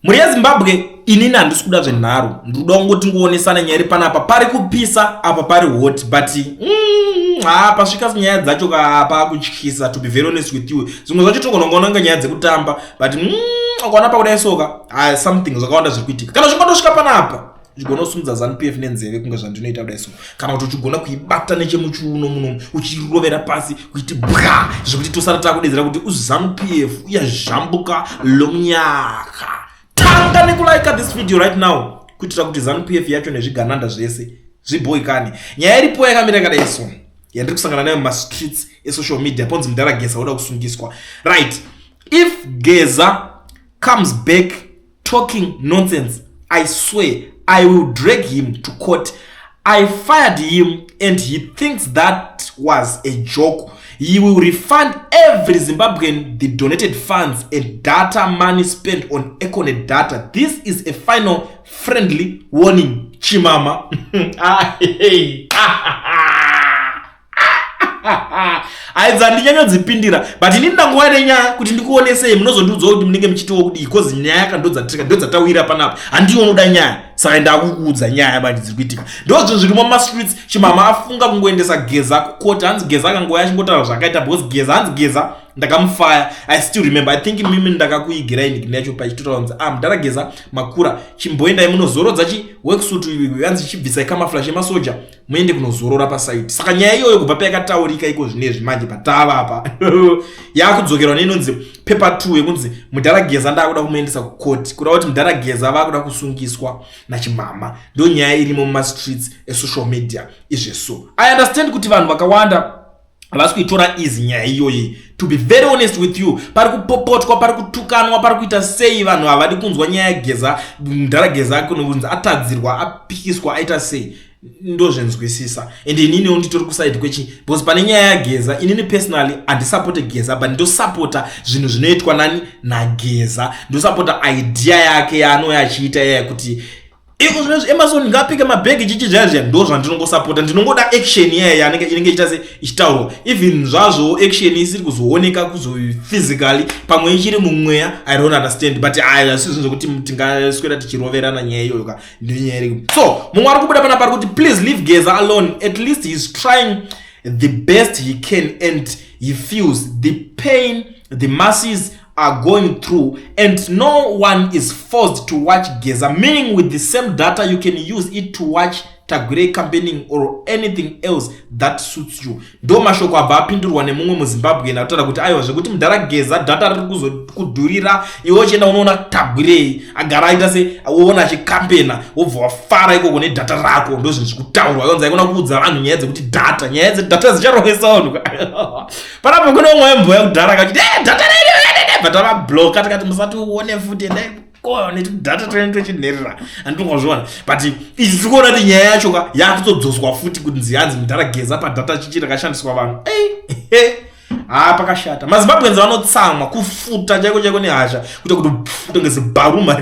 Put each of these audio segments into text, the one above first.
muri yeZimbabwe inini handisi kuda zvenharo, ndoda kungoti ngoonesa nyaya panapa pari kupisa apa pari hot, but pasvika nyaya dzacho apa kutyisa, to be very honest with you. Zvimwe zvacho togonongoona nga nyaya dzekutamba, but ukaona pakudai soka something zvakawanda zviri kuitika. Kana zvingandosvika panapa zvigonosumudza ZANU-PF nenzeve kunge zvandinoita kudai so, kana kuti uchigona kuibata nechemuchiuno muno uchirovera pasi kuiti bwa, zvekuti tosara takudedzera kuti uZANU-PF uyazhambuka lomunyaka. Tanga nekulaika this video right now kuitira kuti ZANU-PF yacho nezvigananda zvese zviboikane. Nyaya iripo yakamira kadai so yandiri kusangana nayo mumastreets esocial media ponzi mudhara Geza oda kusungiswa. Right, if Geza comes back talking nonsense, I swear I will drag him to court. I fired him and he thinks that was a joke. He will refund every Zimbabwean the donated funds and data money spent on Econet data. This is a final friendly warning, Chimama. Aidzandinyanyodzipindira, but inini ndangowa nyaya kuti ndikuonesei munozondiudza kuti munenge muchitiwo kudi because nyaya yaka ndodzatawira panapa handiwo noda nyaya, saka ndakukuudza nyaya bani dziri kuitika. Ndozvo zviri mumastreets. Chimama afunga kungoendesa Geza kukoti, hanzi Geza akangoya achingotaura zvakaita because Geza hanzi Geza ndakamufaya. I still remember, I think mimi ndakakuigirai ndikini yacho pachitotaunza mudhara Geza makura chimboendai munozorodza worksuit yanzi chibvisai camouflage yemasoja muende kunozorora pasite. Saka nyaya iyoyo kubva payakataurika iko zvinezvi manje patava apa yakudzokerwa nenonzi paper 2 yekunzi mudhara Geza ndakuda kumuendesa kukoti, kuda kuti mudhara Geza vakuda kusungiswa naChimama. Ndo nyaya irimo mumastreets esocial media izveso. I understand kuti vanhu vakawanda havasi kuitora izi nyaya iyoyi. To be very honest with you, pari kupopotwa, pari kutukanwa, pari kuita sei vanhu havadi kunzwa nyaya yaGeza. Mudhara Geza kunonzi atadzirwa, apikiswa, aita sei. Ndo zvenzwisisa. And inini unditori kuside kwechi because pane nyaya yaGeza inini personally andisupport Geza, but ndo supporta zvinhu zvinoitwa nani naGeza. Ndo supporta idea yake yaanoya achiita yakuti Emerson ngapike mabhegi chichizvazvo ndo zvandinongosapota. Ndinongoda action yeye yanenge inenge ichitase ichitaurwa. Even zvazvo action isiri kuzooneka kuzo physically pamwe ichiri mumweya, I don't understand, but asizvo zvokuti tingaswera tichiroverana nyaya iyoyo ka ndinyaya iri. So mumwe ari kubuda pana pari kuti please leave Geza alone, at least he's trying the best he can and he feels the pain the masses are going through, and no one is forced to watch Geza, meaning with the same data you can use it to watch Tagre campaigning or anything else that suits you. Ndo mashoko abva apindurwa nemumwe muZimbabwe nakutaura kuti aiwa zvekuti mudhara Geza data riri kuzokudhurira iwe chenda unoona Tagre agara aita se uona achikampena wobva wafara ikoko nedata rako. Ndo zvinhu zvekutaurwa yonza ikona kuudza vanhu nyaya dzekuti nyaya dzedata dzicharovesa vanhu. Panapo kune umwe wemboya kudhara akati data but amablock atikati musati uone futi endai data toenderera andingozviona. But izvi tikuona kuti nyaya yacho ka yakutodzoswa futi kunzi hanzi mudhara Geza padata chichiri rakashandiswa vanhu. Pakashata. maZimbabweans vanotsamwa kufuta chaiko nehasha kuti ngezibharuma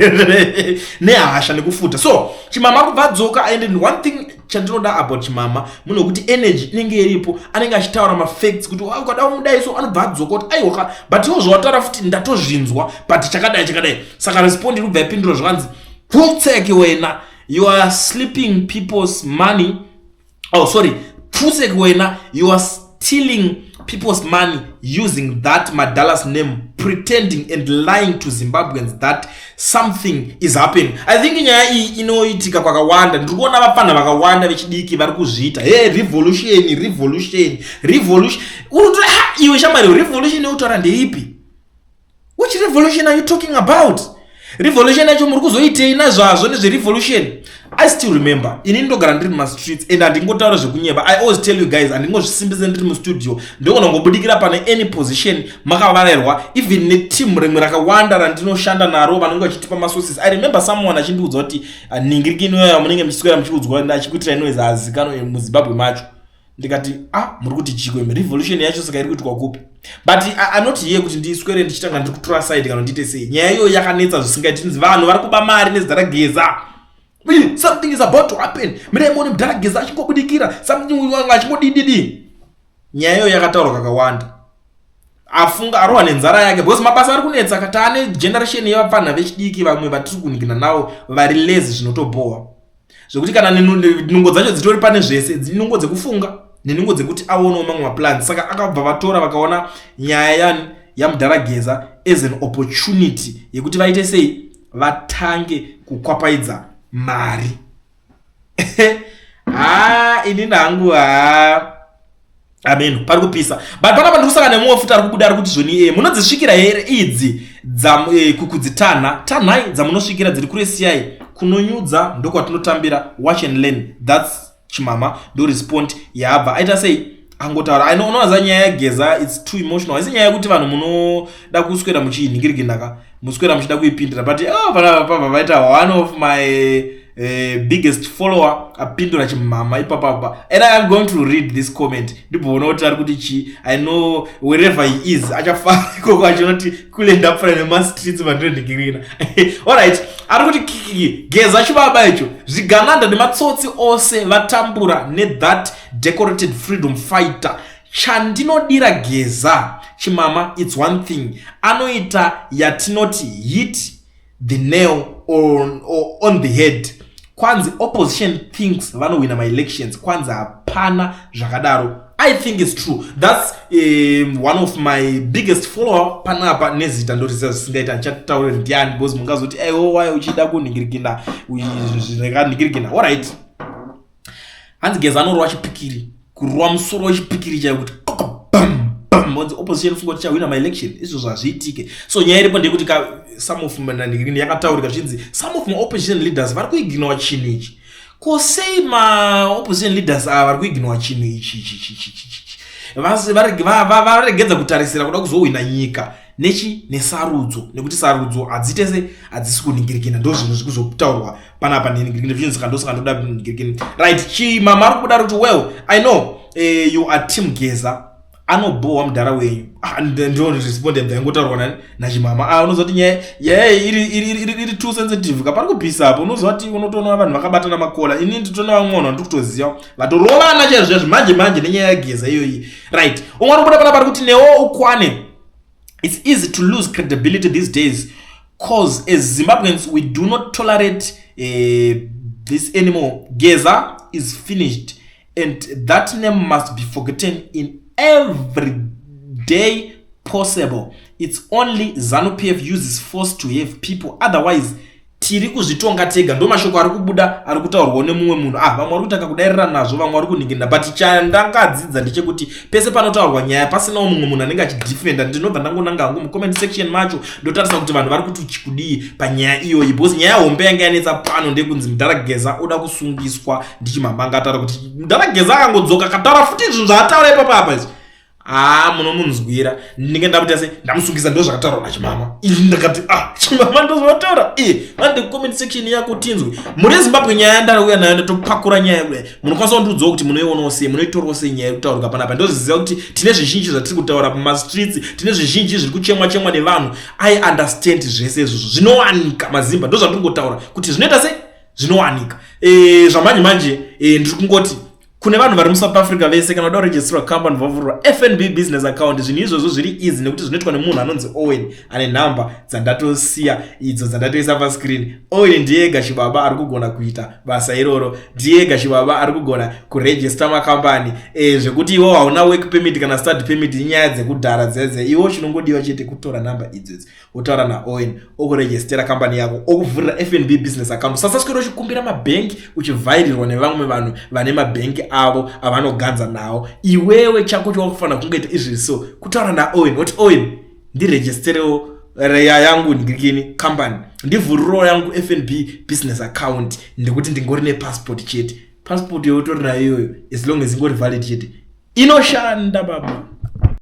nehasha nekufuta. So Chimama kubva adzoka, and one thing chandinoda about Chimama munokuti energy inenge iripo, anenge achitaura mafacts kuti ukada mudai so anobva adzoka kuti aiwa but iwo zvawataura futi ndatozvinzwa but chakadai. Saka respond iri kubva yapindura zvanzi futseke wena you are sleeping people's money. Futseke wena you are stealing people's money using that Madala's name, pretending and lying to Zimbabweans that something is happening. I think nyaya iyi inoitika kwakawanda. Ndikuona vapana vakawanda vechidiki vari kuzviita revolution. Iwe shamari revolution yotaura ndeipi? Which revolution are you talking about? Revolution yacho muri kuzoitei nazvazvo nezverevolution? I still remember inini ndogara ndiri mumastreets and andingotaura zvekunyeba. I always tell you guys, andingozvisimbisa ndiri mustudio ndogona ngobudikira pane any position makavavarerwa, even neteam rimwe rakawanda randinoshanda naro vanenge vachitipa masources. I remember someone achindiudza kuti ningirikini weya munenge muchiswera muchiudzwa ndachikuitira inoizi azikanwa muZimbabwe macho. Ndikati muri kuti chikweme revolution yacho saka iri kuitwa kupi? But I'm not here kuti ndiswere ndichitanga ndiri kutora side kana ndite sei. Nyaya iyo yakanetsa zvisingaiti, vanhu vari kuba mari nezidhara Geza. Something is about to happen. Miremoni mudhara Geza achingobudikira something wanga achingodididi. Nyaya iyo yakataurwa kakawanda. afunga arova nenzara yake because mabasa ari kunetsa kati ane generation yevapfanha vechidiki vamwe vatiri kunikina navo vari lezi zvinotobohwa zvekuti kana nungo dzacho dzitori pane zvese nungo dzekufunga nenungo dzekuti aonawo mamwe maplans. Saka akabva vatora vakaona nyaya yamudhara Geza as an opportunity yekuti vaite sei vatange kukwapaidza mari. Ini nangu amen pari kupisa but panapa ndikusaka nemumwe futi ari kubuda ari kuti zvoni munodzisvikira here idzi tanhai dzamunosvikira dziri kuresiyai kunonyudza ndokwatinotambira watch and learn. That's chimama ndo respond yabva aita sei angotaura unowaza nyaya yaGeza it's too emotional. Isi nyaya yekuti vanhu munoda kuswera muchinhingirikinaka muswera muchida kuipindira but panapa vaita one of my biggest follower apindura chimama ipapapa and I am going to read this comment ndibona kuti ari kuti chi I know wherever he is achafara ikoko achinoti kule ndapfura nemastreets vandondingirina. Alright, ari kuti Geza chibaba icho zvigananda nematsotsi ose vatambura that decorated freedom fighter. Chandinodira Geza chimama it's one thing anoita yatinoti hit the nail on the head. Kwanzi opposition thinks vanowina my elections kwanza hapana zvakadaro. I think it's true. That's one of my biggest follower panapa nezita ndorisa zvisingaita ndichataura ndiani because mungazoti why uchida kuningirikina ningirikina. Alright, hanzi Geza anorwa chipikiri kurwa musoro wechipikiri chaikuti the opposition funga kuti chawina my election izvo zvazviitike. So nyaya iripo ndekuti some of mananingirikini yakataurika zvinzi some of my opposition leaders vari kuignore chinhu ichi. Kosei ma opposition leaders vari kuignore chinhu ichi varegedza kutarisira kuda kuzowina nyika nesarudzo nekuti sarudzo hadzisi kuningirikina ndo zvinhu zviri kuzotaurwa panapa neningirikina zvinhu saka ndosaka ndoda kuningirikina. Right, chimama ari kuda kuti well I know you are team Geza anobohwa mudhara wenyu ndo responde ndaingotaurwa nachimama unozoti nyaya iri too sensitive kapari kupisa apo unozoti unotoona vanhu vakabatana makola ini nditoona vamwe vanhu ndikutoziva vatorovana chaizvo manje nenyaya yaGeza iyoyi. Right, umwe ari kubuda pana pari kuti newo ukwane it's easy to lose credibility these days cause as Zimbabweans we do not tolerate this anymore. Geza is finished and that name must be forgotten in every day possible. It's only ZANU-PF uses force to have people, otherwise tiri kuzvitonga tega. Ndo mashoko ari kubuda ari kutaurwa nemumwe munhu vamwe vari kutaka kudairira nazvo vamwe vari kuningirira but chandangadzidza ndechekuti pese panotaurwa nyaya pasinawo mumwe munhu anenge achidefenda ndinobva ndangonanga hangu mucomment section macho ndotarisa kuti vanhu vari kuti chikudii panyaya iyoyi because nyaya hombe yanga yanetsa pano ndekunzi mudhara Geza oda kusungiswa ndichimama angataura kuti mudhara Geza akangodzoka akataura futi zvinhu zvaataura ipapapa izvi munomunzwira ndinenge ndakuti ase ndamusungisa ndo zvakataurwa nachimama ndakati chimama ndozvataura vande comment section yako tinzwe muri Zimbabwe nyaya ndauya nayo ndotopakura nyaya kudai munokwanisa kundudzawo kuti munoionawo sei munoitorawo sei nyaya yekutaurwa panapa ndoziziva kuti tine zvizhinji zvatiri kutaura pamastreets tine zvizhinji zviri kuchemwa nevanhu. I understand zvese izvozvo zvinowanika mazimba ndo zvandiri kungotaura kuti zvinoita sei zvinowanika. Zvamanje ndiri kungoti kune vanhu vari muSouth Africa vese kana vada kuregistrwa company vavhurwa FNB business account zvinhu izvozvo zviri easy nekuti zvinoitwa nemunhu anonzi Owen ane nhamba dzandatosiya idzo dzandatoisa pascreen. Owen ndiye ega chibaba ari kugona kuita basa iroro, ndiye ega chibaba ari kugona kuregister makambani zvekuti iwo hauna work permit kana start permit inyaya dzekudhara dzedze iwo chinongodiwa chete kutora nhamba idzodzi wotaura naOwen okuregistera company yako okuvhurira FNB business account. Sasaswera uchikumbira mabhengi uchivhairirwa nevamwe vanhu vane mabhengi avo avanoganza nawo. Iwewe chako chawakufanira kungaita izvi so kutaura naOwen kuti Owen ndiregisterewo reya yangu ndigirikini company ndivhuriro yangu FNB business account ndikuti ndingori nepassport chete. Passport yotori nayo iyoyo as long as ingori valid chete inoshanda baba.